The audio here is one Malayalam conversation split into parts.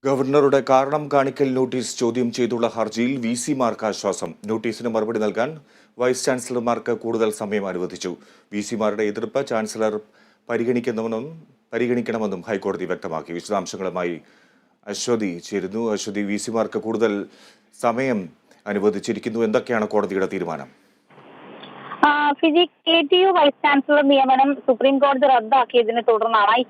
ഗവർണറുടെ കാരണം കാണിക്കൽ നോട്ടീസ് ചോദ്യം ചെയ്തുള്ള ഹർജിയിൽ വിസിമാർക്ക് ആശ്വാസം. നോട്ടീസിന് മറുപടി നൽകാൻ വൈസ് ചാൻസലർമാർക്ക് കൂടുതൽ സമയം അനുവദിച്ചു. വിസിമാരുടെ എതിർപ്പ് ചാൻസലർ പരിഗണിക്കണമെന്നും ഹൈക്കോടതി വ്യക്തമാക്കി. വിശദാംശങ്ങളുമായി അശ്വതി ചേരുന്നു. അശ്വതി, വിസിമാർക്ക് കൂടുതൽ സമയം അനുവദിച്ചിരിക്കുന്നു. എന്തൊക്കെയാണ് കോടതിയുടെ തീരുമാനം? ഫിജി KTU വൈസ് ചാൻസലർ നിയമനം സുപ്രീം കോടതി റദ്ദാക്കിയതിനെ തുടർന്നാണ് ഈ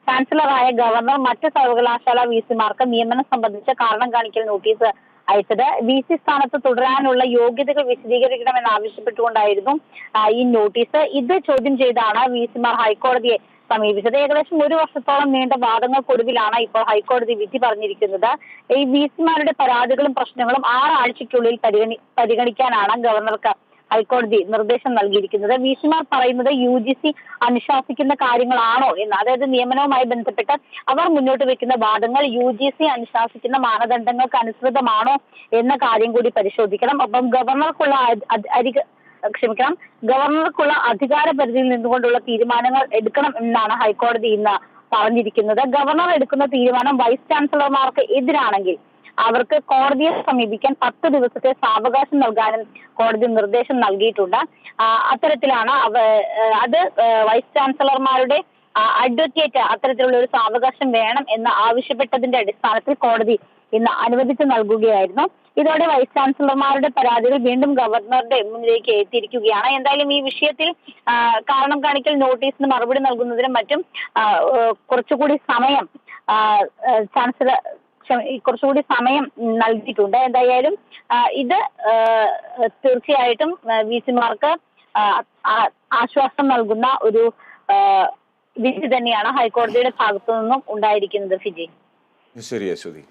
ചാൻസലറായ ഗവർണർ മറ്റ് സർവകലാശാല വിസിമാർക്ക് നിയമനം സംബന്ധിച്ച കാരണം കാണിക്കൽ നോട്ടീസ് അയച്ചത്. വിസി സ്ഥാനത്ത് തുടരാനുള്ള യോഗ്യതകൾ വിശദീകരിക്കണമെന്ന് ആവശ്യപ്പെട്ടുകൊണ്ടായിരുന്നു ഈ നോട്ടീസ്. ഇത് ചോദ്യം ചെയ്താണ് വിസിമാർ ഹൈക്കോടതിയെ സമീപിച്ചത്. ഏകദേശം 1 വർഷത്തോളം നീണ്ട വാദങ്ങൾക്കൊടുവിലാണ് ഇപ്പോൾ ഹൈക്കോടതി വിധി പറഞ്ഞിരിക്കുന്നത്. ഈ വിസിമാരുടെ പരാതികളും പ്രശ്നങ്ങളും 6 ആഴ്ചയ്ക്കുള്ളിൽ പരിഗണിക്കാനാണ് ഗവർണർക്ക് ഹൈക്കോടതി നിർദ്ദേശം നൽകിയിരിക്കുന്നത്. വിസിമാർ പറയുന്നത് UGC അനുശാസിക്കുന്ന കാര്യങ്ങളാണോ എന്ന്, അതായത് നിയമനവുമായി ബന്ധപ്പെട്ട് അവർ മുന്നോട്ട് വെക്കുന്ന വാദങ്ങൾ UGC അനുശാസിക്കുന്ന മാനദണ്ഡങ്ങൾക്ക് അനുസൃതമാണോ എന്ന കാര്യം കൂടി പരിശോധിക്കണം. ഒപ്പം ഗവർണർക്കുള്ള അധികാര പരിധിയിൽ നിന്നുകൊണ്ടുള്ള തീരുമാനങ്ങൾ എടുക്കണം എന്നാണ് ഹൈക്കോടതി ഇന്ന് പറഞ്ഞിരിക്കുന്നത്. ഗവർണർ എടുക്കുന്ന തീരുമാനം വൈസ് ചാൻസലർമാർക്ക് എതിരാണെങ്കിൽ അവർക്ക് കോടതിയെ സമീപിക്കാൻ 10 ദിവസത്തെ സാവകാശം നൽകാനും കോടതി നിർദ്ദേശം നൽകിയിട്ടുണ്ട്. അത്തരത്തിലാണ് അത് വൈസ് ചാൻസലർമാരുടെ അഡ്വക്കേറ്റ് അത്തരത്തിലുള്ള ഒരു സാവകാശം വേണം എന്ന് ആവശ്യപ്പെട്ടതിന്റെ അടിസ്ഥാനത്തിൽ കോടതി ഇന്ന് അനുവദിച്ചു നൽകുകയായിരുന്നു. ഇതോടെ വൈസ് ചാൻസലർമാരുടെ പരാതികൾ വീണ്ടും ഗവർണറുടെ മുന്നിലേക്ക് എത്തിയിരിക്കുകയാണ്. എന്തായാലും ഈ വിഷയത്തിൽ കാരണം കാണിക്കൽ നോട്ടീസിന് മറുപടി നൽകുന്നതിനും മറ്റും കുറച്ചുകൂടി സമയം നൽകിയിട്ടുണ്ട്. എന്തായാലും ഇത് തീർച്ചയായിട്ടും വിസിമാർക്ക് ആശ്വാസം നൽകുന്ന ഒരു വിധി തന്നെയാണ് ഹൈക്കോടതിയുടെ ഭാഗത്തു നിന്നും ഉണ്ടായിരിക്കുന്നത്. ഫിജി. ശരി അശ്വതി.